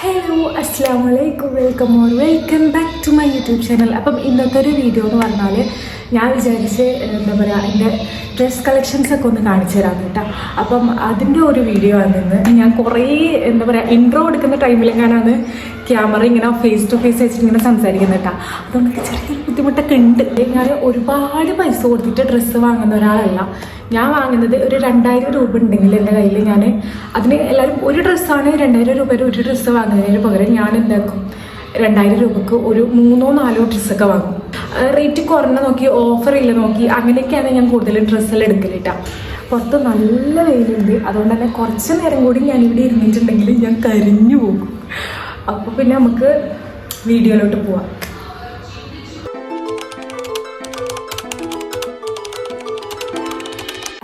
Hello അസ്സാം വലൈക്കും welcome back to my YouTube channel. അപ്പം ഇന്നത്തെ ഒരു വീഡിയോ എന്ന് പറഞ്ഞാൽ ഞാൻ വിചാരിച്ച് എന്താ പറയുക എൻ്റെ ഡ്രസ് കളക്ഷൻസൊക്കെ ഒന്ന് കാണിച്ചു തരാം കേട്ടോ. അപ്പം അതിൻ്റെ ഒരു വീഡിയോ ആണ് ഇന്ന്. ഞാൻ കുറേ എന്താ പറയുക ഇൻട്രോ എടുക്കുന്ന ടൈമിലെങ്ങാനാണ് ക്യാമറ ഇങ്ങനെ ഫേസ് ടു ഫേസ് വെച്ചിട്ട് ഇങ്ങനെ സംസാരിക്കുന്നത് കേട്ടോ. അതുകൊണ്ടൊക്കെ ചെറിയൊരു ബുദ്ധിമുട്ടൊക്കെ ഉണ്ട്. ഞാൻ ഒരുപാട് പൈസ കൊടുത്തിട്ട് ഡ്രസ്സ് വാങ്ങുന്ന ഒരാളല്ല. ഞാൻ വാങ്ങുന്നത് ഒരു 2000 രൂപ ഉണ്ടെങ്കിൽ എൻ്റെ കയ്യിൽ ഞാൻ അതിന് എല്ലാവരും ഒരു ഡ്രസ്സാണ് 2000 രൂപയുടെ ഒരു ഡ്രസ്സ് വാങ്ങുന്നതിന് പകരം ഞാൻ എന്താക്കും 2000 രൂപക്ക് ഒരു 3-4 ഡ്രസ്സൊക്കെ വാങ്ങും. റേറ്റ് കുറഞ്ഞ നോക്കി ഓഫറില്ല നോക്കി അങ്ങനെയൊക്കെയാണ് ഞാൻ കൂടുതലും ഡ്രസ്സെല്ലാം എടുക്കലിട്ടാ. പുറത്ത് നല്ല വെയിലുണ്ട്, അതുകൊണ്ട് തന്നെ കുറച്ച് നേരം കൂടി ഞാൻ ഇവിടെ ഇരുന്നിട്ടുണ്ടെങ്കിൽ ഞാൻ കരിഞ്ഞു പോകും. അപ്പോൾ പിന്നെ നമുക്ക് വീഡിയോയിലോട്ട് പോവാം.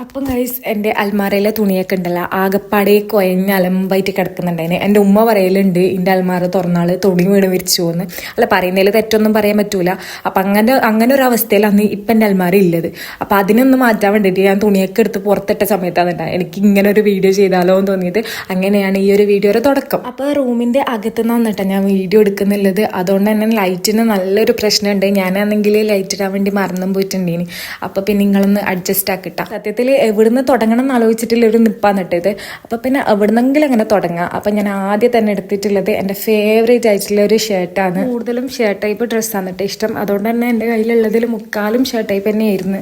അപ്പം ഗൈസ്, എൻ്റെ അൽമാരയിലെ തുണിയൊക്കെ ഉണ്ടല്ലോ ആകപ്പാടെ കൊയഞ്ഞ അലമ്പായിട്ട് കിടക്കുന്നുണ്ടായിന്. എൻ്റെ ഉമ്മ പറയലുണ്ട് എൻ്റെ അൽമാര തുറന്നാൾ തുണി വീണ് വിരിച്ചു പോകുന്നു. അല്ല, പറയുന്നതിൽ തെറ്റൊന്നും പറയാൻ പറ്റൂല. അപ്പം അങ്ങനെ ഒരു അവസ്ഥയിലാണ് ഇപ്പം എൻ്റെ അൽമാര ഉള്ളത്. അപ്പം അതിനൊന്ന് മാറ്റാൻ വേണ്ടിയിട്ട് ഞാൻ തുണിയൊക്കെ എടുത്ത് പുറത്തിട്ട സമയത്താണ് എനിക്ക് ഇങ്ങനെ ഒരു വീഡിയോ ചെയ്താലോ എന്ന് തോന്നിയത്. അങ്ങനെയാണ് ഈ ഒരു വീഡിയോയുടെ തുടക്കം. അപ്പോൾ റൂമിൻ്റെ അകത്ത് നിന്നിട്ടാണ് ഞാൻ വീഡിയോ എടുക്കുന്നുള്ളത്. അതുകൊണ്ട് തന്നെ ലൈറ്റിന് നല്ലൊരു പ്രശ്നമുണ്ട്. ഞാനാണെങ്കിൽ ലൈറ്റ് ഇടാൻ വേണ്ടി മറന്നും പോയിട്ടുണ്ടേന്. അപ്പോൾ പിന്നെ നിങ്ങളൊന്ന് അഡ്ജസ്റ്റ് ആക്കിട്ടാ. സത്യത്തിൽ എവിടുന്ന് തുടങ്ങണം എന്ന് ആലോചിച്ചിട്ടില്ല ഒരു നിപ്പാന്നിട്ടത്. അപ്പം പിന്നെ എവിടുന്നെങ്കിലും അങ്ങനെ തുടങ്ങാം. അപ്പം ഞാൻ ആദ്യം തന്നെ എടുത്തിട്ടുള്ളത് എൻ്റെ ഫേവറേറ്റ് ആയിട്ടുള്ള ഒരു ഷർട്ടാണ്. കൂടുതലും ഷർട്ട് ടൈപ്പ് ഡ്രസ്സാണ് കേട്ടോ ഇഷ്ടം. അതുകൊണ്ട് തന്നെ എൻ്റെ കയ്യിലുള്ളതിൽ മുക്കാലും ഷർട്ട് ടൈപ്പ് തന്നെയായിരുന്നു.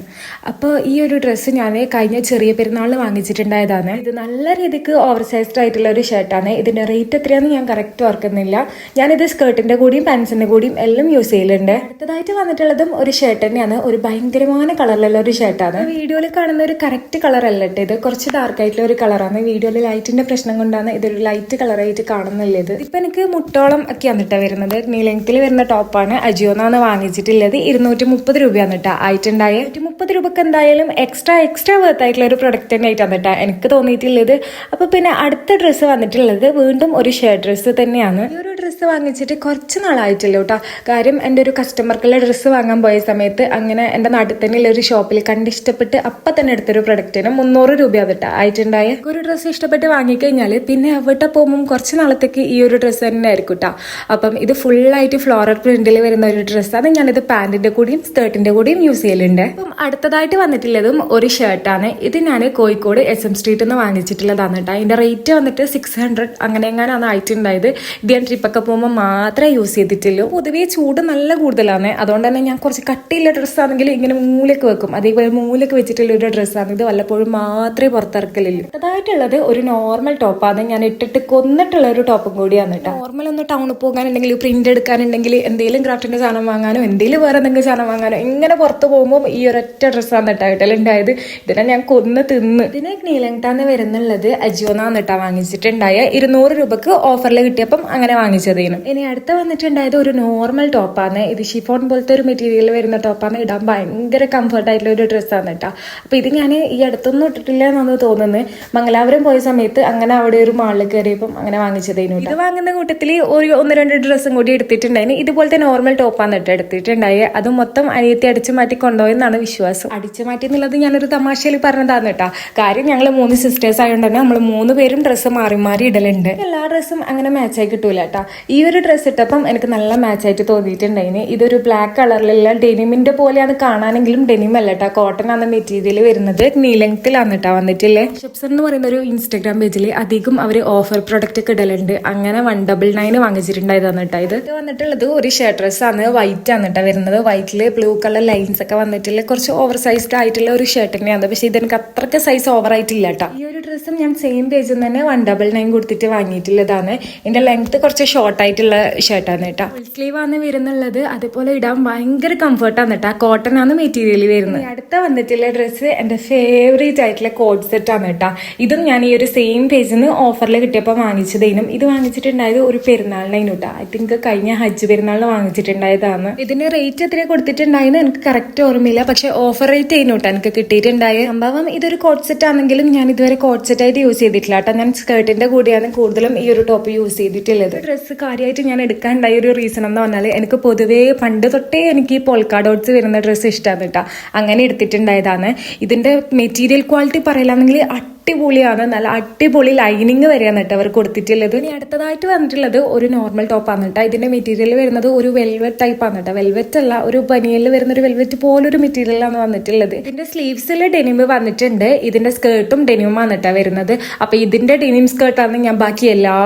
അപ്പോൾ ഈ ഒരു ഡ്രസ്സ് ഞാൻ കഴിഞ്ഞ ചെറിയ പെരുന്നാളിൽ വാങ്ങിച്ചിട്ടുണ്ടായതാണ്. ഇത് നല്ല രീതിക്ക് ഓവർ സൈസ്ഡ് ആയിട്ടുള്ള ഒരു ഷർട്ടാണ്. ഇതിൻ്റെ റേറ്റ് എത്രയാണെന്ന് ഞാൻ കറക്റ്റ് ഓർക്കുന്നില്ല. ഞാനിത് സ്കേർട്ടിൻ്റെ കൂടിയും പാൻസിൻ്റെ കൂടിയും എല്ലാം യൂസ് ചെയ്യലുണ്ട്. അടുത്തതായിട്ട് വന്നിട്ടുള്ളതും ഒരു ഷർട്ട് തന്നെയാണ്. ഒരു ഭയങ്കരമായ കളറിലുള്ള ഒരു ഷർട്ടാണ്. വീഡിയോയിൽ കാണുന്ന ഒരു കറക്റ്റ് കളർ അല്ല കേട്ടോ. ഇത് കുറച്ച് ഡാർക്ക് ആയിട്ടുള്ള ഒരു കളറാണ്. വീഡിയോയിൽ ലൈറ്റിന്റെ പ്രശ്നം കൊണ്ടാണ് ഇതൊരു ലൈറ്റ് കളറായിട്ട് കാണുന്നില്ലത്. ഇപ്പൊ എനിക്ക് മുട്ടോളം ഒക്കെയാണ് കേട്ടോ വരുന്നത്. നീ ലെങ്ത്തിൽ വരുന്ന ടോപ്പാണ്. അജിയോന്നാണ് വാങ്ങിച്ചിട്ടുള്ളത്. 230 രൂപയാണ് കേട്ടോ ആയിട്ടുണ്ടായ. 130 രൂപക്ക് എന്തായാലും എക്സ്ട്രാ വർത്ത് ആയിട്ടുള്ള ഒരു പ്രൊഡക്റ്റ് തന്നെ ആയിട്ടാണ് കേട്ടോ എനിക്ക് തോന്നിയിട്ടുള്ളത്. അപ്പൊ പിന്നെ അടുത്ത ഡ്രസ്സ് വന്നിട്ടുള്ളത് വീണ്ടും ഒരു ഷർട്ട് ഡ്രസ്സ് തന്നെയാണ്. ഈ ഒരു ഡ്രസ്സ് വാങ്ങിച്ചിട്ട് കുറച്ച് നാളായിട്ടില്ല കേട്ടോ. കാര്യം എൻ്റെ ഒരു കസ്റ്റമർക്കുള്ള ഡ്രസ്സ് വാങ്ങാൻ പോയ സമയത്ത് അങ്ങനെ എൻ്റെ നാട്ടിൽ തന്നെയുള്ള ഒരു ഷോപ്പിൽ കണ്ടിഷ്ടപ്പെട്ട് അപ്പം തന്നെ എടുത്തൊരു പ്രൊഡക്റ്റിന് 300 രൂപയാണ് കേട്ടോ ആയിട്ടുണ്ടായ. ഒരു ഡ്രസ്സ് ഇഷ്ടപ്പെട്ട് വാങ്ങിക്കഴിഞ്ഞാൽ പിന്നെ എവിടെ പോകുമ്പോൾ കുറച്ച് നാളത്തേക്ക് ഈ ഒരു ഡ്രസ്സ് തന്നെ ആയിരിക്കും കേട്ടോ. അപ്പം ഇത് ഫുള്ളായിട്ട് ഫ്ലോറൽ പ്രിന്റിൽ വരുന്ന ഒരു ഡ്രസ്സാണ്. ഞാനിത് പാൻറ്റിന്റെ കൂടിയും സ്കേർട്ടിന്റെ കൂടിയും യൂസ് ചെയ്യലുണ്ട്. അപ്പം അടുത്തതായിട്ട് വന്നിട്ടുള്ളതും ഒരു ഷർട്ടാണ്. ഇത് ഞാൻ കോഴിക്കോട് SM സ്ട്രീറ്റിൽ നിന്ന് വാങ്ങിച്ചിട്ടുള്ളതാണ് കേട്ടോ. അതിന്റെ റേറ്റ് വന്നിട്ട് 600 അങ്ങനെ എങ്ങനെയാണ് ആയിട്ടുണ്ടായത്. ഇത് ഞാൻ ട്രിപ്പൊക്കെ പോകുമ്പോൾ മാത്രമേ യൂസ് ചെയ്തിട്ടുള്ളൂ. പൊതുവേ ചൂട് നല്ല കൂടുതലാണ്. അതുകൊണ്ട് തന്നെ ഞാൻ കുറച്ച് കട്ടിയുള്ള ഡ്രസ്സാണെങ്കിൽ ഇങ്ങനെ മൂലക്ക് വെക്കും. അതേപോലെ മൂലക്ക് വെച്ചിട്ടുള്ള ഒരു ഡ്രസ്സാണ് ഇത്. വല്ലപ്പോഴും മാത്രമേ പുറത്തിറക്കലില്ല. അടുത്തതായിട്ടുള്ളത് ഒരു നോർമൽ ടോപ്പാണ്. ഞാൻ ഇട്ടിട്ട് കൊന്നിട്ടുള്ള ഒരു ടോപ്പും കൂടിയാണ് കേട്ടോ. നോർമൽ ഒന്ന് ടൗണിൽ പോകാനുണ്ടെങ്കിൽ പ്രിന്റ് എടുക്കാനുണ്ടെങ്കിൽ എന്തെങ്കിലും ക്രാഫ്റ്റിന്റെ സാധനം വാങ്ങാനോ എന്തെങ്കിലും വേറെ എന്തെങ്കിലും സാധനം വാങ്ങാനോ ഇങ്ങനെ പുറത്ത് പോകുമ്പോൾ ഈ ഒരൊറ്റ ഡ്രസ്സാണ് കേട്ടോ വീട്ടിലുണ്ടായത്. ഇതിനെ ഞാൻ കൊന്ന് തിന്ന്. ഇതിന് നീലങ്ടാന്ന് വരുന്നുള്ളത് അജിയോന്നാണ് കേട്ടോ വാങ്ങിച്ചിട്ടുണ്ടായ. 200 രൂപക്ക് ഓഫറിൽ കിട്ടിയപ്പം അങ്ങനെ വാങ്ങിച്ചതേനു. ഇനി അടുത്ത വന്നിട്ടുണ്ടായത് ഒരു നോർമൽ ടോപ്പാണ്. ഇത് ഷിഫോൺ പോലത്തെ ഒരു മെറ്റീരിയൽ വരുന്ന ടോപ്പാണ്. ഇടാൻ ഭയങ്കര കംഫർട്ട് ആയിട്ടുള്ള ഒരു ഡ്രസ്സാണ് കേട്ടോ. അപ്പൊ ഇത് ഞാൻ ഈ അടുത്തൊന്നും ഇട്ടിട്ടില്ല എന്നാണ് തോന്നുന്നത്. മംഗലാപുരം പോയ സമയത്ത് അങ്ങനെ അവിടെ ഒരു മാളിൽ കയറിയപ്പം അങ്ങനെ വാങ്ങിച്ചതേനു. ഇത് വാങ്ങുന്ന കൂട്ടത്തിൽ ഒരു 1-2 ഡ്രസ്സും കൂടി എടുത്തിട്ടുണ്ടായിരുന്നു. ഇതുപോലത്തെ നോർമൽ ടോപ്പാണ് കേട്ടോ എടുത്തിട്ടുണ്ടായത്. അത് മൊത്തം അനിയത്തി അടിച്ചു മാറ്റി കൊണ്ടുപോയെന്നാണ് വിശ്വാസം. അടിച്ചു മാറ്റി എന്നുള്ളത് ഞാനൊരു തമാശയിൽ പറഞ്ഞതാണ് കേട്ടോ. കാര്യം ഞങ്ങൾ 3 സിസ്റ്റേഴ്സ് ആയതുകൊണ്ട് തന്നെ നമ്മൾ 3 പേരും ഡ്രസ്സ് മാറി മാറി ഇടലുണ്ട്. എല്ലാ ഡ്രസ്സും അങ്ങനെ മാച്ചായി കിട്ടൂല കേട്ടോ. ഈ ഒരു ഡ്രസ്സ് ഇട്ടപ്പം എനിക്ക് നല്ല മാച്ചായിട്ട് തോന്നിയിട്ടുണ്ടായിന്. ഇതൊരു ബ്ലാക്ക് കളറിലുള്ള ഡെനിമിന്റെ പോലെയാണ് കാണാനെങ്കിലും ഡെനിം അല്ല കേട്ടോ. കോട്ടൺ ആണ് മെറ്റീരിയൽ വരുന്നത്. നീലത്തിലാണ് കേട്ടോ വന്നിട്ടില്ലേ. ഷെപ്സർ എന്ന് പറയുന്ന ഒരു ഇൻസ്റ്റാഗ്രാം പേജിൽ അധികം അവർ ഓഫർ പ്രൊഡക്റ്റ് ഒക്കെ ഇടലുണ്ട്. അങ്ങനെ 199 വാങ്ങിച്ചിട്ടുണ്ടായതാണ് കേട്ടോ. ഇത് വന്നിട്ടുള്ളത് ഒരു ഷർട്ട് ഡ്രസ്സാണ്. വൈറ്റ് ആണ് കേട്ടോ വരുന്നത്. വൈറ്റില് ബ്ലൂ കളർ ലൈൻസ് ഒക്കെ വന്നിട്ടുള്ള കുറച്ച് ഓവർ സൈസ്ഡ് ആയിട്ടുള്ള ഒരു ഷർട്ട് തന്നെയാണ്. പക്ഷെ ഇതെനിക്ക് അത്രയ്ക്ക് സൈസ് ഓവർ ആയിട്ടില്ല കേട്ടോ. ഈ ഒരു ഡ്രസ്സും ഞാൻ സെയിം പേജിൽ നിന്ന് തന്നെ 199 കൊടുത്തിട്ട് വാങ്ങിയിട്ടുള്ളതാണ്. ഇതിന്റെ ലെങ്ത് കുറച്ച് ഷോർട്ട് ആയിട്ടുള്ള ഷർട്ടാണ് കേട്ടോ. ഫുൾ സ്ലീവ് ആണ് വരുന്നുള്ളത്. അതുപോലെ ഇടാൻ ഭയങ്കര കംഫർട്ടാണ് കേട്ടോ. കോട്ടൺ ആണ് മെറ്റീരിയൽ വരുന്നത്. അടുത്ത വന്നിട്ടുള്ള ഡ്രസ്സ് എന്റെ ഫേവറേറ്റ് ആയിട്ടുള്ള കോഡ് സെറ്റ് ആണ് കേട്ടോ. ഇതും ഞാൻ ഈ ഒരു സെയിം പേജിൽ നിന്ന് ഓഫറിൽ കിട്ടിയപ്പോൾ വാങ്ങിച്ചതേനും. ഇത് വാങ്ങിച്ചിട്ടുണ്ടായത് ഒരു പെരുന്നാളിനായിരുന്നു കേട്ടോ. ഐ തിങ്ക് കഴിഞ്ഞ ഹജ്ജ് പെരുന്നാളിന് വാങ്ങിച്ചിട്ടുണ്ടായതാണ്. ഇതിന്റെ റേറ്റ് എത്ര കൊടുത്തിട്ടുണ്ടായെന്ന് എനിക്ക് കറക്റ്റ് ഓർമ്മയില്ല. പക്ഷെ ഓഫർ റേറ്റ് ആയിരുന്നു കേട്ടോ എനിക്ക് കിട്ടിയിട്ടുണ്ടായ സംഭവം. ഇതൊരു കോഡ് സെറ്റ് ആണെങ്കിലും ഞാൻ ഇതുവരെ കോഡ് സെറ്റ് ആയിട്ട് യൂസ് ചെയ്തിട്ടില്ല കേട്ടോ. ഞാൻ സ്കേർട്ടിന്റെ കൂടെയാണ് കൂടുതലും ഈ ഒരു ടോപ്പ് യൂസ് ചെയ്തിട്ടുള്ളത്. ഡ്രസ്സ് കാര്യമായിട്ട് ഞാൻ എടുക്കാനുണ്ടായ ഒരു റീസൺ എന്ന് പറഞ്ഞാൽ എനിക്ക് പൊതുവേ പണ്ട് തൊട്ടേ എനിക്ക് ഈ പോൾക്കാ ഡോട്ട്സ് വരുന്ന ഡ്രസ്സ് ഇഷ്ടമാണ് കേട്ടോ. അങ്ങനെ എടുത്തിട്ടുണ്ടായതാണ്. ഇതിന്റെ മെറ്റീരിയൽ ക്വാളിറ്റി പറയില്ലാന്നെങ്കിൽ അടിപൊളിയാണ്. നല്ല അടിപൊളി ലൈനിങ് വരെയാണ് കേട്ടോ അവർ കൊടുത്തിട്ടുള്ളത്. ഇനി അടുത്തതായിട്ട് വന്നിട്ടുള്ളത് ഒരു നോർമൽ ടോപ്പാണ് കേട്ടോ. ഇതിന്റെ മെറ്റീരിയൽ വരുന്നത് ഒരു വെൽവെറ്റ് ടൈപ്പ് ആണ് കേട്ടോ. വെൽവെറ്റ് അല്ല, ഒരു ബനിയനിൽ വരുന്ന ഒരു വെൽവെറ്റ് പോലൊരു മെറ്റീരിയലാണ് വന്നിട്ടുള്ളത്. ഇതിന്റെ സ്ലീവ്സിൽ ഡെനിം വന്നിട്ടുണ്ട്. ഇതിന്റെ സ്കേർട്ടും ഡെനിമാണ് കേട്ടോ വരുന്നത്. അപ്പൊ ഇതിന്റെ ഡെനിം സ്കേർട്ടാണ് ഞാൻ ബാക്കി എല്ലാ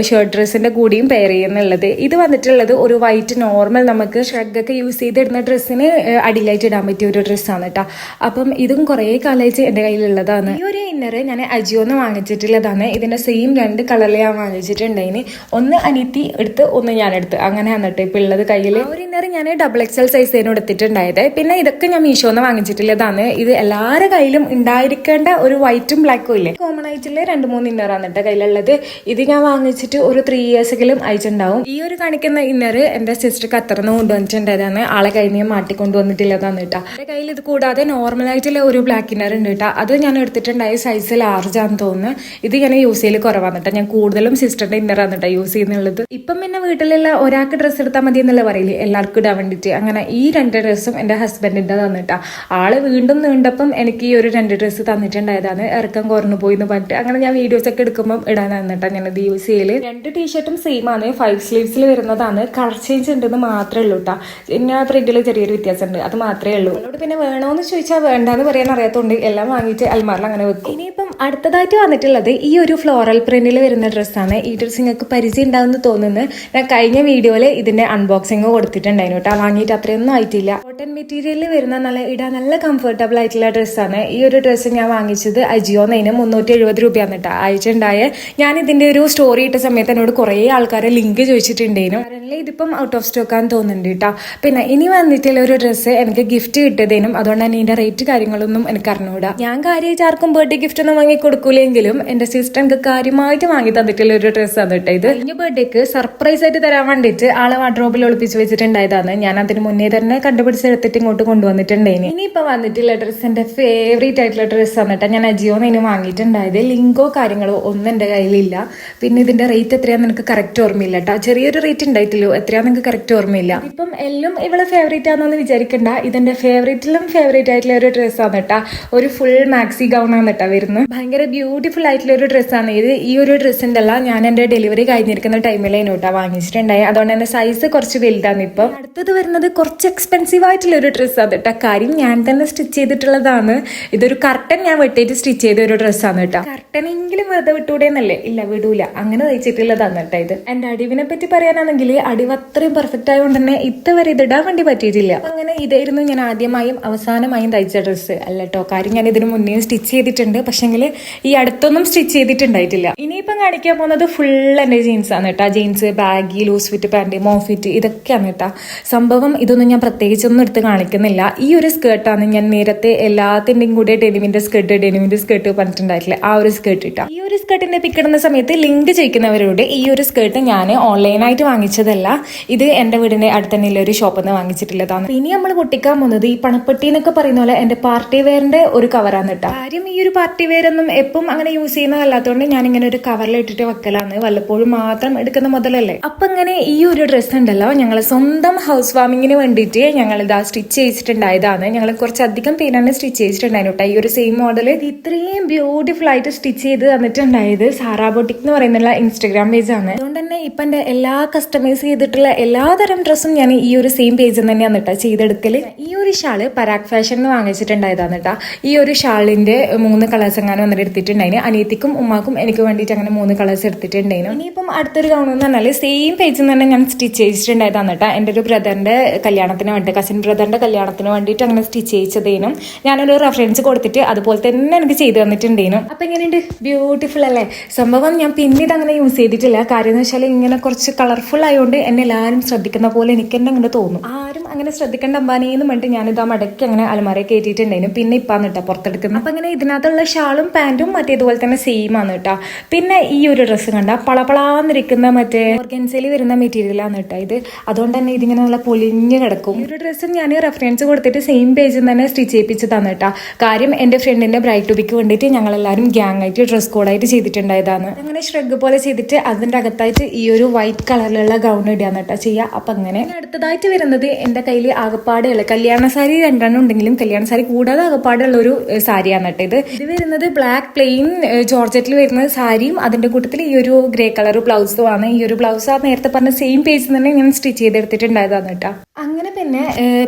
ഷർട്ട് ഡ്രസ്സിന്റെ കൂടിയും പെയർ ചെയ്യുന്നുള്ളത്. ഇത് വന്നിട്ടുള്ളത് ഒരു വൈറ്റ് നോർമൽ നമുക്ക് ഷ്രഗൊക്കെ യൂസ് ചെയ്തിടുന്ന ഡ്രസ്സിന് അടിയിലായിട്ട് ഇടാൻ പറ്റിയ ഒരു ഡ്രസ്സാണ് കേട്ടോ. അപ്പം ഇതും കുറെ കാലമായിട്ട് എന്റെ കയ്യിലുള്ളതാണ്. ഈ ഒരു ഇന്നർ ഞാൻ അജിയോന്ന് വാങ്ങിച്ചിട്ടുള്ളതാണ്. ഇതിന്റെ സെയിം 2 കളറിൽ ഞാൻ വാങ്ങിച്ചിട്ടുണ്ടായിന്. ഒന്ന് അനിയത്തി എടുത്ത് ഒന്ന് ഞാൻ എടുത്ത്, അങ്ങനെയാണ് കേട്ടോ ഇപ്പൊ ഉള്ളത് കയ്യിൽ. ഒരു ഇന്നർ ഞാൻ XXL സൈസിന് എടുത്തിട്ടുണ്ടായത്. പിന്നെ ഇതൊക്കെ ഞാൻ മീഷോന്ന് വാങ്ങിച്ചിട്ടുള്ളതാണ്. ഇത് എല്ലാവരുടെ കയ്യിലും ഉണ്ടായിരിക്കേണ്ട ഒരു വൈറ്റും ബ്ലാക്കും ഇല്ലേ, കോമൺ ആയിട്ടുള്ള 2-3 ഇന്നറാണ് കേട്ടോ കയ്യിലുള്ളത്. ഇത് ഞാൻ വാങ്ങിച്ചിട്ട് ഒരു 3 ഇയേഴ്സെങ്കിലും അയച്ചിട്ടുണ്ടാവും. ഈ ഒരു കാണിക്കുന്ന ഇന്നർ എന്റെ സിസ്റ്റർ ഖത്തറിന്ന് കൊണ്ടുവന്നിട്ടുണ്ടായതാണ്. ആളെ കയ്യിൽ ഞാൻ മാറ്റിക്കൊണ്ടുവന്നിട്ടുള്ളതാണ് കേട്ടോ. എന്റെ കയ്യിൽ ഇത് കൂടാതെ നോർമൽ ആയിട്ടുള്ള ഒരു ബ്ലാക്ക് ഇന്നർ ഉണ്ട് കേട്ടോ. അത് ഞാൻ എടുത്തിട്ടുണ്ടായ സൈസ് ലാർജാന്ന് തോന്നുന്നു. ഇത് ഞാൻ യൂസ് ചെയ്യൽ കുറവാണ് കേട്ടോ. ഞാൻ കൂടുതലും സിസ്റ്ററിന്റെ ഇന്നറാണ് കേട്ടോ യൂസ് ചെയ്യുന്നുള്ളത്. ഇപ്പം പിന്നെ വീട്ടിലുള്ള ഒരാൾക്ക് ഡ്രസ്സ് എടുത്താൽ മതി എന്നുള്ള പറയില്ലേ, എല്ലാവർക്കും ഇടാൻ വേണ്ടിയിട്ട്. അങ്ങനെ ഈ 2 ഡ്രസ്സും എന്റെ ഹസ്ബൻഡിന്റെ തന്നിട്ടാ. ആള് വീണ്ടും നീണ്ടപ്പം എനിക്ക് ഈ ഒരു 2 ഡ്രസ്സ് തന്നിട്ടുണ്ടായതാണ്. ഇറക്കം കുറഞ്ഞു പോയി എന്ന് പറഞ്ഞിട്ട്. അങ്ങനെ ഞാൻ വീഡിയോസ് ഒക്കെ എടുക്കുമ്പോൾ ഇടാനാണ് കേട്ടോ ഞാനത് യൂസ് ചെയ്യല്. 2 ടീഷർട്ടും സെയിം ആണ്, 5 സ്ലീവ്സിൽ വരുന്നതാണ്. കളർ ചേഞ്ച് ഉണ്ടെന്ന് മാത്രമേ ഉള്ളൂ കേട്ടോ. പിന്നെ പ്രിന്റിൽ ചെറിയൊരു വ്യത്യാസമുണ്ട്, അത് മാത്രമേ ഉള്ളൂ. അവളോട് പിന്നെ വേണോന്ന് ചോദിച്ചാൽ വേണ്ടാന്ന് പറയാൻ അറിയാത്തതുകൊണ്ട് എല്ലാം വാങ്ങിയിട്ട് അൽമാറിൽ അങ്ങനെ വെക്കും. ഇനിയിപ്പം അടുത്തതായിട്ട് വന്നിട്ടുള്ളത് ഈ ഒരു ഫ്ലോറൽ പ്രിന്റിൽ വരുന്ന ഡ്രസ്സാണ്. ഈ ഡ്രസ്സ് നിങ്ങൾക്ക് പരിചയം ഉണ്ടാവുമെന്ന് തോന്നുന്നു. ഞാൻ കഴിഞ്ഞ വീഡിയോയിൽ ഇതിന്റെ അൺബോക്സിംഗ് കൊടുത്തിട്ടുണ്ടായിരുന്നു കേട്ടോ. വാങ്ങിയിട്ട് അത്രയൊന്നും ആയിട്ടില്ല. കോട്ടൺ മെറ്റീരിയലിൽ വരുന്ന ഇടാൻ നല്ല കംഫർട്ടബിൾ ആയിട്ടുള്ള ഡ്രസ്സാണ്. ഈ ഒരു ഡ്രസ്സ് ഞാൻ വാങ്ങിച്ചത് അജിയോന്നതിന് 370 രൂപയാണ് കേട്ടോ അയച്ചിട്ടുണ്ടായ. ഞാൻ ഇതിന്റെ ഒരു സ്റ്റോറി ഇട്ട സമയത്ത് എന്നോട് കുറെ ആൾക്കാരെ ലിങ്ക് ചോദിച്ചിട്ടുണ്ടായിരുന്നു. കാരണം ഇതിപ്പം ഔട്ട് ഓഫ് സ്റ്റോക്ക് ആണെന്ന് തോന്നുന്നുണ്ട് കേട്ടോ. പിന്നെ ഇനി വന്നിട്ടുള്ള ഒരു ഡ്രസ്സ് എനിക്ക് ഗിഫ്റ്റ് കിട്ടിയതേനും, അതുകൊണ്ട് തന്നെ ഇതിന്റെ റേറ്റ് കാര്യങ്ങളൊന്നും എനിക്ക് അറിഞ്ഞൂടാ. ഞാൻ കാര്യമായിട്ട് ആർക്കും ബർത്ത്ഡേ ഗിഫ്റ്റ് ഒന്നും വാങ്ങി കൊടുക്കൂലെങ്കിലും എന്റെ സിസ്റ്റർ എനിക്ക് കാര്യമായിട്ട് വാങ്ങി തന്നിട്ടുള്ള ഒരു ഡ്രസ്സാണ് കേട്ടോ ഇത്. കഴിഞ്ഞ ബർത്ത്ഡേക്ക് സർപ്രൈസ് ആയിട്ട് തരാൻ വേണ്ടിയിട്ട് ആളെ വാർഡ്രോബിൽ ഒളിപ്പിച്ച് വെച്ചിട്ടുണ്ടായതാണ്. ഞാൻ അതിന് മുന്നേ തന്നെ കണ്ടുപിടിച്ചെടുത്തിട്ട് ഇങ്ങോട്ട് കൊണ്ടുവന്നിട്ടുണ്ടായിന്. ഇനിയിപ്പോ വന്നിട്ടുള്ള ഡ്രസ്സ് എന്റെ ഫേവറേറ്റ് ആയിട്ടുള്ള ഡ്രസ്സാണ് കേട്ടോ. ഞാൻ അജിയോന്ന് ഇതിന് വാങ്ങിയിട്ടുണ്ടായത്. ലിങ്കോ കാര്യങ്ങളോ ഒന്നും എന്റെ കയ്യിലില്ല. പിന്നെ ഇതിന്റെ റേറ്റ് എത്രയാന്ന് എനിക്ക് കറക്റ്റ് ഓർമ്മയില്ല കേട്ടോ. ചെറിയൊരു റേറ്റ് ഉണ്ടായിട്ടില്ലോ, എത്രയാന്ന് എനിക്ക് കറക്റ്റ് ഓർമ്മയില്ല. ഇപ്പം എല്ലാം ഇവളെ ഫേവറേറ്റ് ആണെന്ന് വിചാരിക്കണ്ട. ഇതെന്റെ ഫേവറേറ്റിലും ഫേവറേറ്റ് ആയിട്ടുള്ള ഒരു ഡ്രസ്സാണ് കേട്ടോ. ഒരു ഫുൾ മാക്സി ഗൗൺ ആണ് കേട്ടോ വരുന്നത്. ഭയങ്കര ബ്യൂട്ടിഫുൾ ആയിട്ടുള്ള ഒരു ഡ്രസ്സാണ് ഇത്. ഈ ഒരു ഡ്രസ്സിന്റെ അല്ല, ഞാൻ എന്റെ ഡെലിവറി കഴിഞ്ഞിരിക്കുന്ന ടൈമിലാണ് കേട്ടോ വാങ്ങിച്ചിട്ടുണ്ടായി. അതുകൊണ്ട് എന്റെ സൈസ് കുറച്ച് വലുതാണ്. ഇപ്പം അടുത്തത് വരുന്നത് കുറച്ച് എക്സ്പെൻസീവ് ആയിട്ടുള്ള ഒരു ഡ്രസ്സാണ് കേട്ടോ. കാര്യം ഞാൻ തന്നെ സ്റ്റിച്ച് ചെയ്തിട്ടുള്ളതാണ്. ഇതൊരു കർട്ടൻ ഞാൻ വെട്ടിയിട്ട് സ്റ്റിച്ച് ചെയ്ത ഒരു ഡ്രസ്സാണ് കേട്ടോ. കർട്ടനെങ്കിലും വെറുതെ വിട്ടൂടെ എന്നല്ലേ? ഇല്ല, വിടൂല. അങ്ങനെ തയ്ച്ചിട്ടുള്ളതാണ് കേട്ടോ ഇത്. എന്റെ അടിവിനെ പറ്റി പറയാനാണെങ്കിൽ അടിവ് അത്രയും പെർഫെക്റ്റ് ആയതുകൊണ്ട് തന്നെ ഇതുവരെ ഇതിടാൻ വേണ്ടി പറ്റിയിട്ടില്ല. അങ്ങനെ ഇതായിരുന്നു ഞാൻ ആദ്യമായും അവസാനമായും തയ്ച്ച ഡ്രസ്സ് അല്ല കേട്ടോ. കാര്യം ഞാൻ ഇതിന് മുന്നേ സ്റ്റിച്ച് ചെയ്തിട്ടുണ്ട്, പക്ഷെങ്കിൽ ഈ അടുത്തൊന്നും സ്റ്റിച്ച് ചെയ്തിട്ടുണ്ടായിട്ടില്ല. ഇനിയിപ്പം കാണിക്കാൻ പോകുന്നത് ഫുൾ എന്റെ ജീൻസ് ആണ് കേട്ടോ. Jeans, baggy, loose fit pant, മോഫിറ്റ് ഇതൊക്കെയാണ് കേട്ടോ സംഭവം. ഇതൊന്നും ഞാൻ പ്രത്യേകിച്ചൊന്നും എടുത്ത് കാണിക്കുന്നില്ല. ഈ ഒരു സ്കേർട്ടാണ് ഞാൻ നേരത്തെ എല്ലാത്തിന്റെയും കൂടെ ഡെനിമിന്റെ സ്കേർട്ട് പറഞ്ഞിട്ടുണ്ടായിട്ടില്ല. ആ ഒരു സ്കേർട്ട് ഇട്ടാ. ഈ ഒരു സ്കേർട്ടിന്റെ പിക്കിടുന്ന സമയത്ത് ലിങ്ക് ചോദിക്കുന്നവരോട് ഈ ഒരു സ്കേർട്ട് ഞാൻ ഓൺലൈനായിട്ട് വാങ്ങിച്ചതല്ല. ഇത് എന്റെ വീടിന്റെ അടുത്ത് തന്നെയുള്ള ഒരു ഷോപ്പിൽ നിന്ന് വാങ്ങിച്ചിട്ടുള്ളതാണ്. ഇനി നമ്മൾ പൊട്ടിക്കാൻ പോകുന്നത് ഈ പണപ്പെട്ടി എന്നൊക്കെ പറയുന്ന പോലെ എന്റെ പാർട്ടി വെയറിന്റെ ഒരു കവറാണ് കേട്ടോ. കാര്യം ഈ ഒരു പാർട്ടി വെയർ ഒന്നും എപ്പം അങ്ങനെ യൂസ് ചെയ്യുന്നതല്ലാത്തതുകൊണ്ട് ഞാൻ ഇങ്ങനെ ഒരു കവറിൽ ഇട്ടിട്ട് വെക്കലാണ്. വല്ലപ്പോഴും മാത്രം എടുക്കുന്ന മുതലല്ലേ. അപ്പൊ ഇങ്ങനെ ഈ ഒരു ഡ്രസ്സ് ഉണ്ടല്ലോ, ഞങ്ങൾ സ്വന്തം ഹൗസ് വാമിങ്ങിന് വേണ്ടിയിട്ട് ഞങ്ങൾ ഇതാ സ്റ്റിച്ച് ചെയ്തിട്ടുണ്ടായതാണ്. ഞങ്ങൾ കുറച്ചധികം പേരാണ് സ്റ്റിച്ച് ചെയ്തിട്ടുണ്ടായിരുന്നു കേട്ടോ. ഈ ഒരു സെയിം മോഡൽ ഇത്രയും ബ്യൂട്ടിഫുൾ ആയിട്ട് സ്റ്റിച്ച് ചെയ്ത് തന്നിട്ടുണ്ടായത് സാറാ ബൊട്ടിക് എന്ന് പറയുന്ന ഇൻസ്റ്റാഗ്രാം പേജ് ആണ്. അതുകൊണ്ട് തന്നെ ഇപ്പൊ എന്റെ എല്ലാ കസ്റ്റമൈസ് ചെയ്തിട്ടുള്ള എല്ലാതരം ഡ്രസ്സും ഞാൻ ഈ ഒരു സെയിം പേജിൽ തന്നെയാണ് കേട്ടോ ചെയ്തെടുക്കല്. ഈ ഒരു ഷാള് പരാഗ് ഫാഷനിൽ വാങ്ങിച്ചിട്ടുണ്ടായതാണ് കേട്ടോ. ഈ ഒരു ഷാളിന്റെ 3 കളേഴ്സ് എങ്ങാനും വന്നിട്ട് എടുത്തിട്ടുണ്ടായിരുന്നു. അനിയത്തിക്കും ഉമ്മാക്കും എനിക്ക് വേണ്ടിയിട്ട് അങ്ങനെ 3 കളേഴ്സ് എടുത്തിട്ടുണ്ടായിരുന്നു. ഇനിയിപ്പം അടുത്തൊരു ഗൗൺ എന്ന് പറഞ്ഞാൽ സെയിം പേജിൽ തന്നെ ഞാൻ സ്റ്റിച്ച് ചെയ്തിട്ടുണ്ടായതാണ് കേട്ടോ. എന്റെ ഒരു ബ്രദറിന്റെ കല്യാണത്തിന് വേണ്ടി, കസിൻ ബ്രദറിന്റെ കല്യാണത്തിന് വേണ്ടിയിട്ട് അങ്ങനെ സ്റ്റിച്ച് ചെയ്യിച്ചതേനും ഞാനൊരു റെഫറൻസ് കൊടുത്തിട്ട് അതുപോലെ തന്നെ എനിക്ക് ചെയ്തു തന്നിട്ടുണ്ടേനും. അപ്പൊ എങ്ങനെയുണ്ട്? ബ്യൂട്ടിഫുൾ അല്ലേ സംഭവം. ഞാൻ പിന്നീട് അങ്ങനെ യൂസ് ചെയ്തിട്ടില്ല. കാര്യം എന്ന് വെച്ചാൽ ഇങ്ങനെ കുറച്ച് കളർഫുൾ ആയതുകൊണ്ട് എന്നെ എല്ലാവരും ശ്രദ്ധിക്കുന്ന പോലെ എനിക്ക് തന്നെ അങ്ങനെ തോന്നും. ആരും അങ്ങനെ ശ്രദ്ധിക്കേണ്ട അമ്പാനേന്ന് പറഞ്ഞിട്ട് ഞാനിതാ മടക്കി അങ്ങനെ അലമാരയെ കയറ്റിയിട്ടുണ്ടായിരുന്നു. പിന്നെ ഇപ്പാന്ന് കേട്ടോ പുറത്തെടുക്കുന്നത്. അപ്പൊ അങ്ങനെ ഇതിനകത്തുള്ള ഷാളും പാന്റും മറ്റേതുപോലെ തന്നെ സെയിം ആണ് കേട്ടോ. പിന്നെ ഈ ഒരു ഡ്രസ്സ് കണ്ട പളപളാന്നിരിക്കുന്ന മറ്റേ ഓർഗൻസയിൽ വരുന്ന മെറ്റീരിയലാണ് കേട്ടോ ഇത്. അതുകൊണ്ട് തന്നെ ഇതിങ്ങനെ നല്ല പൊലിഞ്ഞ് കിടക്കും. ഈ ഒരു ഡ്രസ്സും ഞാൻ റെഫറൻസ് കൊടുത്തിട്ട് സെയിം പേജിൽ തന്നെ സ്റ്റിച്ച് ചെയ്യിപ്പിച്ചതാണ് കേട്ടോ. കാര്യം എന്റെ ഫ്രണ്ടിന്റെ ബ്രൈഡ് ടു ബിക്ക് വേണ്ടിയിട്ട് ഞങ്ങൾ എല്ലാവരും ഗ്യാങ് ആയിട്ട് ഡ്രസ് കോഡായിട്ട് ചെയ്തിട്ടുണ്ടായതാണ്. അങ്ങനെ ഷ്രഗ് പോലെ ചെയ്തിട്ട് അതിന്റെ അകത്തായിട്ട് ഈ ഒരു വൈറ്റ് കളറിലുള്ള ഗൗൺ ഇടാന്ന് കേട്ടോ ചെയ്യാം. അപ്പൊ അങ്ങനെ അടുത്തതായിട്ട് വരുന്നത് എന്റെ കയ്യിൽ ആകപ്പാടെയുള്ള കല്യാണ സാരി 2 ഉണ്ടെങ്കിലും കല്യാണ സാരി കൂടാതെ ആകപ്പാടുള്ള ഒരു സാരിയാണ് കേട്ടോ ഇത് വരുന്നത് ബ്ലാക്ക് പ്ലെയിൻ ജോർജറ്റിൽ വരുന്ന സാരിയും അതിന്റെ കൂട്ടത്തിൽ ഈ ഒരു ഗ്രേ കളർ ബ്ലൗസും ആണ്. ഈ ഒരു ബ്ലൗസ് ആ നേരത്തെ പറഞ്ഞ സെയിം പേജിൽ തന്നെ ഞാൻ സ്റ്റിച്ച് ചെയ്തെടുത്തിട്ടുണ്ടായതാണ് കേട്ടോ. അങ്ങനെ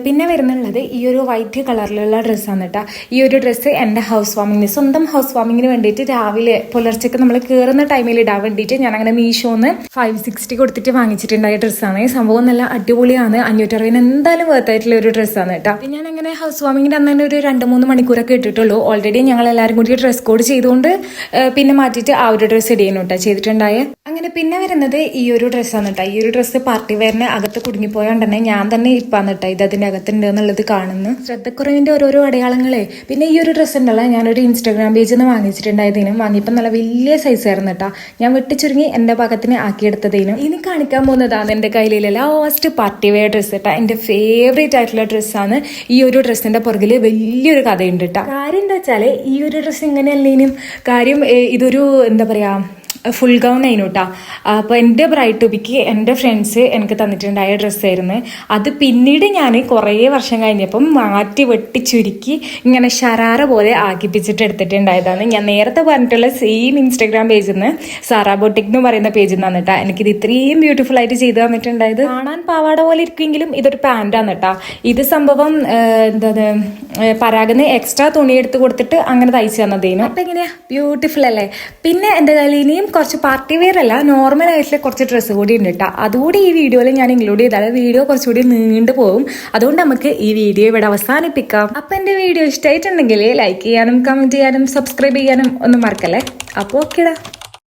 പിന്നെ വരുന്നുള്ളത് ഈ ഒരു വൈറ്റ് കളറിലുള്ള ഡ്രസ്സാണ് കേട്ടോ. ഈ ഒരു ഡ്രസ്സ് എൻ്റെ ഹൗസ് വാമിങ്ങിന് സ്വന്തം ഹൗസ് വാമിങ്ങിന് വേണ്ടിയിട്ട് രാവിലെ പുലർച്ചയ്ക്ക് നമ്മൾ കയറുന്ന ടൈമിൽ ഇടാൻ വേണ്ടിയിട്ട് ഞാൻ അങ്ങനെ മീഷോന്ന് 560 കൊടുത്തിട്ട് വാങ്ങിച്ചിട്ടുണ്ടായ ഡ്രസ്സാണ്. സംഭവം നല്ല അടിപൊളിയാണ്. 560 എന്തായാലും വേർത്തായിട്ടുള്ള ഒരു ഡ്രസ്സാണ് കേട്ടോ. ഞാൻ അങ്ങനെ ഹൗസ് വാമിങ്ങിന്റെ അന്ന് തന്നെ ഒരു 2-3 മണിക്കൂറൊക്കെ ഇട്ടിട്ടുള്ളൂ. ഓൾറെഡി ഞങ്ങൾ എല്ലാവരും കൂടി ഡ്രസ് കോഡ് ചെയ്തുകൊണ്ട് പിന്നെ മാറ്റിയിട്ട് ആ ഒരു ഡ്രസ്സ് ഇടിയാണ് കേട്ടോ ചെയ്തിട്ടുണ്ടായ. അങ്ങനെ പിന്നെ വരുന്നത് ഈ ഒരു ഡ്രസ്സാണ് കേട്ടോ. ഈ ഒരു ഡ്രസ്സ് പാർട്ടി വെയറിന് അകത്ത് കുടുങ്ങിപ്പോയോണ്ട് തന്നെ ഞാൻ തന്നെ ഇപ്പാന്ന് കേട്ടോ ഇത് അതിന്റെ അകത്തുണ്ട് എന്നുള്ളത് കാണുന്നു. ശ്രദ്ധക്കുറവിന്റെ ഓരോരോ അടയാളങ്ങളെ. പിന്നെ ഈ ഒരു ഡ്രസ്സ് ഉണ്ടല്ലോ ഞാനൊരു ഇൻസ്റ്റാഗ്രാം പേജിൽ നിന്ന് വാങ്ങിച്ചിട്ടുണ്ടായതിനും വാങ്ങിയപ്പോൾ നല്ല വലിയ സൈസ് ആയിരുന്നു കേട്ടോ. ഞാൻ വെട്ടിച്ചുരുങ്ങി എന്റെ ഭാഗത്തിന് ആക്കിയെടുത്തതിനും. ഇനി കാണിക്കാൻ പോകുന്നതാണ് എന്റെ കയ്യിലുള്ള ലാസ്റ്റ് പാർട്ടി വെയർ ഡ്രസ്സ് കേട്ടോ. എന്റെ ഫേവറേറ്റ് ആയിട്ടുള്ള ഡ്രസ്സാണ്. ഈ ഒരു ഡ്രസ്സിന്റെ പുറകില് വലിയൊരു കഥയുണ്ട് കേട്ടോ. കാര്യം എന്താ വെച്ചാല് ഈ ഒരു ഡ്രസ്സ് ഇങ്ങനെയല്ലേനും കാര്യം ഇതൊരു എന്താ പറയാ ഫുൾ ഗൗൺ ആയിരുന്നു കേട്ടോ. അപ്പോൾ എൻ്റെ ബ്രൈഡ് ടൂബിക്ക് എൻ്റെ ഫ്രണ്ട്സ് എനിക്ക് തന്നിട്ടുണ്ടായ ഡ്രസ്സായിരുന്നു. അത് പിന്നീട് ഞാൻ കുറേ വർഷം കഴിഞ്ഞപ്പം മാറ്റി വെട്ടി ചുരുക്കി ഇങ്ങനെ ഷറാറ പോലെ ആക്കിപ്പിച്ചിട്ട് എടുത്തിട്ടുണ്ടായതാണ്. ഞാൻ നേരത്തെ പറഞ്ഞിട്ടുള്ള സെയിം ഇൻസ്റ്റാഗ്രാം പേജിൽ നിന്ന് സാറാ ബൊട്ടിക് എന്ന് പറയുന്ന പേജിൽ നിന്നാണ് കേട്ടോ എനിക്കിത് ഇത്രയും ബ്യൂട്ടിഫുൾ ആയിട്ട് ചെയ്ത് തന്നിട്ടുണ്ടായത്. കാണാൻ പാവാട പോലെ ഇരിക്കുമെങ്കിലും ഇതൊരു പാൻറ്റാണ് കേട്ടോ. ഇത് സംഭവം എന്താ പരാഗന് എക്സ്ട്രാ തുണി എടുത്ത് കൊടുത്തിട്ട് അങ്ങനെ തയ്ച്ചു തന്നതേനു. അപ്പം എങ്ങനെയാ ബ്യൂട്ടിഫുൾ അല്ലേ. പിന്നെ എൻ്റെ കയ്യിൽ ഇനിയും കുറച്ച് പാർട്ടി വെയർ അല്ല നോർമൽ ആയിട്ടുള്ള കുറച്ച് ഡ്രസ്സ് കൂടി ഉണ്ട് കേട്ടോ. അതുകൂടി ഈ വീഡിയോയിൽ ഞാൻ ഇൻക്ലൂഡ് ചെയ്താൽ വീഡിയോ കുറച്ചുകൂടി നീണ്ടു പോകും. അതുകൊണ്ട് നമുക്ക് ഈ വീഡിയോ ഇവിടെ അവസാനിപ്പിക്കാം. അപ്പം എൻ്റെ വീഡിയോ ഇഷ്ടമായിട്ടുണ്ടെങ്കിൽ ലൈക്ക് ചെയ്യാനും കമൻറ്റ് ചെയ്യാനും സബ്സ്ക്രൈബ് ചെയ്യാനും ഒന്നും മറക്കല്ലേ. അപ്പോൾ ഓക്കേടാ.